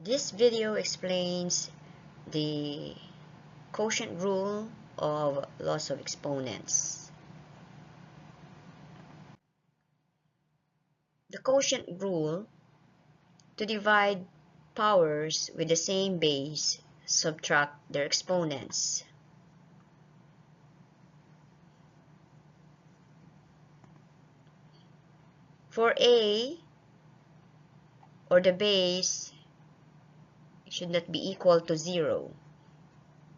This video explains the quotient rule of laws of exponents. The quotient rule: to divide powers with the same base, subtract their exponents. For a, or the base, it should not be equal to 0.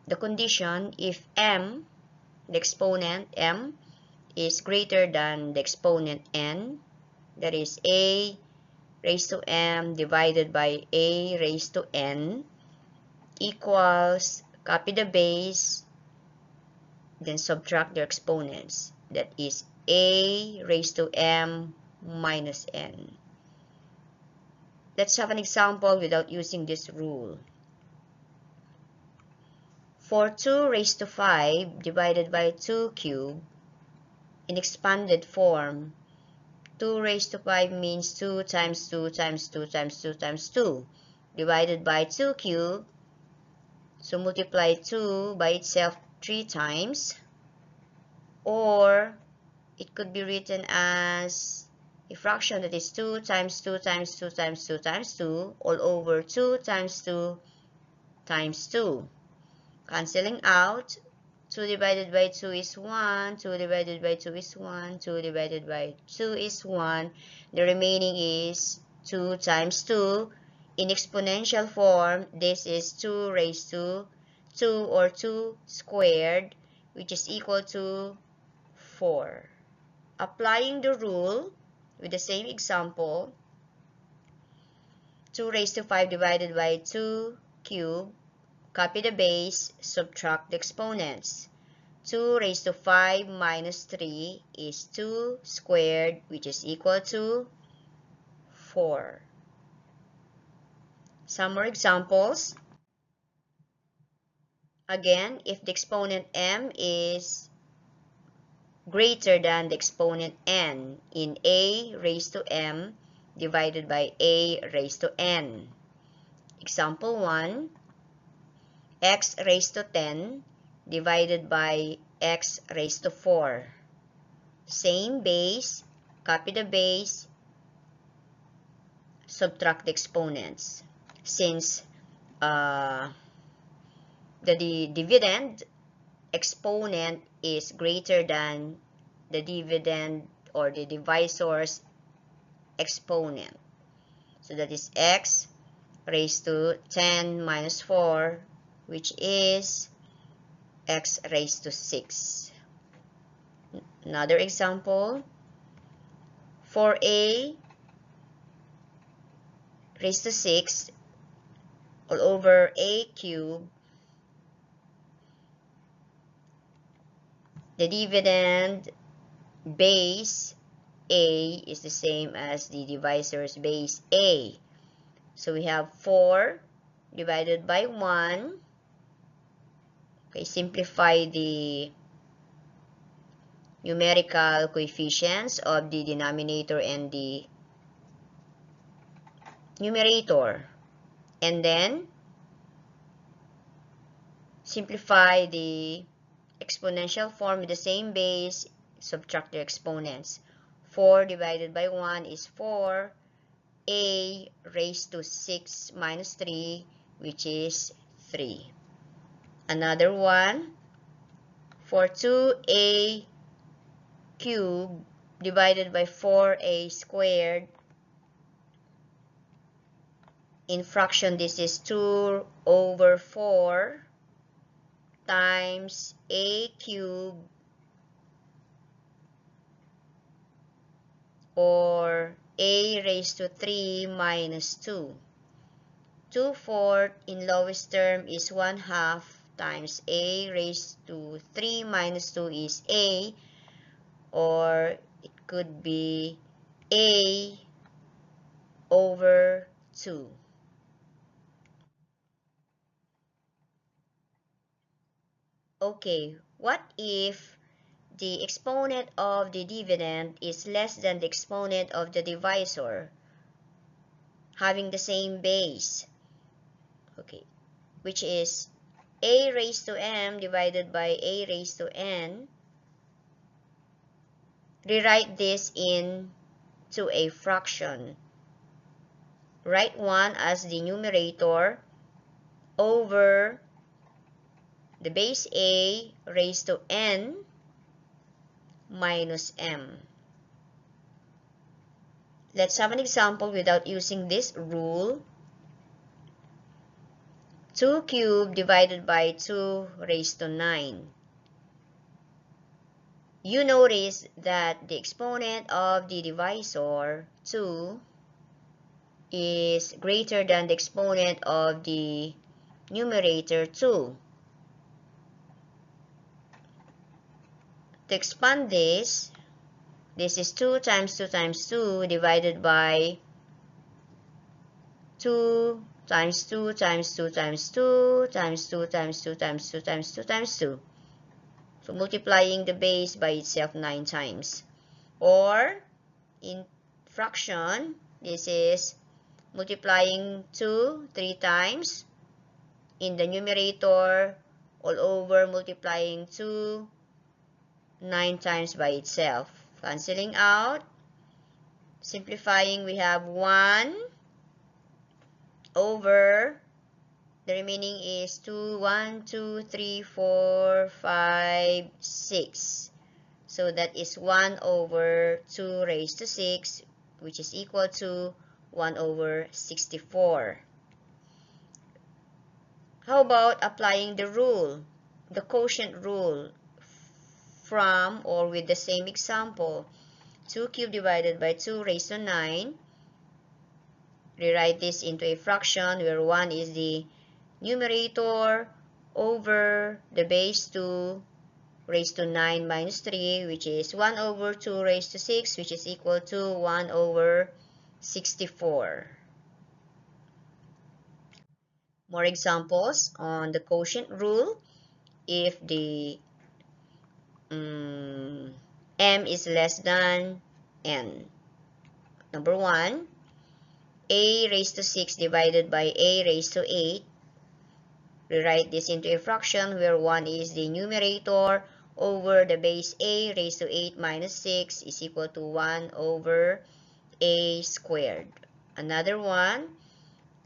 The condition: if m, the exponent m, is greater than the exponent n, that is a raised to m divided by a raised to n, equals, copy the base, then subtract their exponents, that is a raised to m minus n. Let's have an example without using this rule. For 2 raised to 5 divided by 2 cubed, in expanded form, 2 raised to 5 means 2 times 2 times 2 times 2 times 2 divided by 2 cubed. So multiply 2 by itself 3 times, or it could be written as a fraction, that is 2 times 2 times 2 times 2 times 2 all over 2 times 2 times 2. Cancelling out, 2 divided by 2 is 1, 2 divided by 2 is 1, 2 divided by 2 is 1. The remaining is 2 times 2. In exponential form, this is 2 raised to 2, or 2 squared, which is equal to 4. Applying the rule with the same example, 2 raised to 5 divided by 2 cubed, copy the base, subtract the exponents. 2 raised to 5 minus 3 is 2 squared, which is equal to 4. Some more examples. Again, if the exponent m is greater than the exponent n in a raised to m divided by a raised to n. Example 1, x raised to 10 divided by x raised to 4. Same base, copy the base, subtract the exponents. Since the dividend exponent is greater than the dividend or the divisor's exponent, so that is x raised to 10 minus 4, which is x raised to 6. Another example, for a raised to 6 all over a cubed, the dividend base a is the same as the divisor's base a. So we have 4 divided by 1. Okay, simplify the numerical coefficients of the denominator and the numerator. And then simplify the exponential form with the same base, subtract their exponents. 4 divided by 1 is 4, a raised to 6 minus 3, which is 3. Another one, for 2a cubed divided by 4a squared, in fraction this is 2 over 4 times a cubed, or a raised to 3 minus 2. 2/4 in lowest term is 1/2 times a raised to 3 minus 2 is a, or it could be a over 2. Okay, what if the exponent of the dividend is less than the exponent of the divisor, having the same base? Okay, which is a raised to m divided by a raised to n. Rewrite this into a fraction. Write 1 as the numerator over the base a raised to n minus m. Let's have an example without using this rule. 2 cubed divided by 2 raised to 9. You notice that the exponent of the divisor, 2, is greater than the exponent of the numerator, 2. To expand this is 2 times 2 times 2 divided by 2 times 2 times 2 times 2 times 2 times 2 times 2 times 2 times 2. So multiplying the base by itself 9 times. Or in fraction, this is multiplying 2 3 times in the numerator, all over multiplying 2 9 times by itself. Cancelling out, simplifying, we have 1 over, the remaining is 2, 1, 2, 3, 4, 5, 6. So that is 1 over 2 raised to 6, which is equal to 1 over 64. How about applying the rule, the quotient rule, from or with the same example? 2 cubed divided by 2 raised to 9. Rewrite this into a fraction where 1 is the numerator over the base 2 raised to 9 minus 3, which is 1 over 2 raised to 6, which is equal to 1 over 64. More examples on the quotient rule. If the m is less than n. Number 1, a raised to 6 divided by a raised to 8. Rewrite this into a fraction where 1 is the numerator over the base a raised to 8 minus 6 is equal to 1 over a squared. Another one,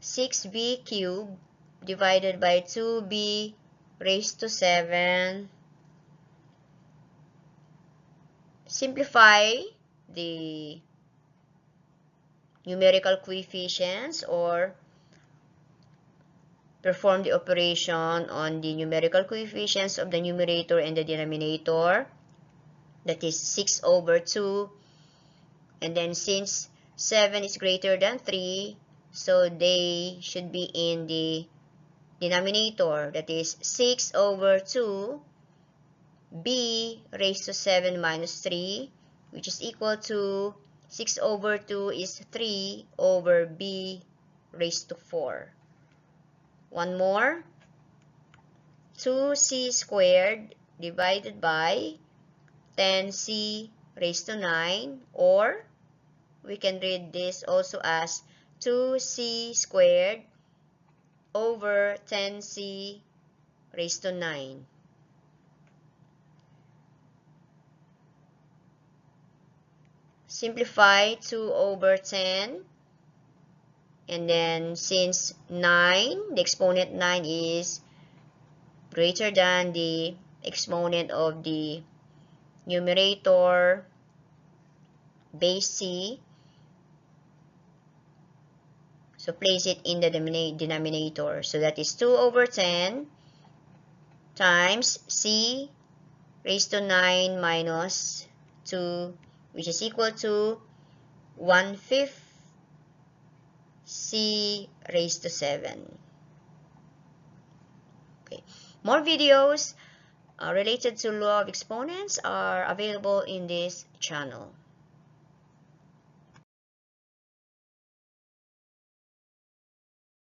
6b cubed divided by 2b raised to 7. Simplify the numerical coefficients or perform the operation on the numerical coefficients of the numerator and the denominator. That is 6 over 2. And then since 7 is greater than 3, so they should be in the denominator. That is 6 over 2 b raised to 7 minus 3, which is equal to 6 over 2 is 3 over b raised to 4. One more, 2c squared divided by 10c raised to 9, or we can read this also as 2c squared over 10c raised to 9. Simplify 2 over 10, and then since 9, the exponent 9 is greater than the exponent of the numerator base c, so place it in the denominator. So that is 2 over 10 times c raised to 9 minus 2, which is equal to 1/5 c raised to 7. Okay. More videos related to law of exponents are available in this channel.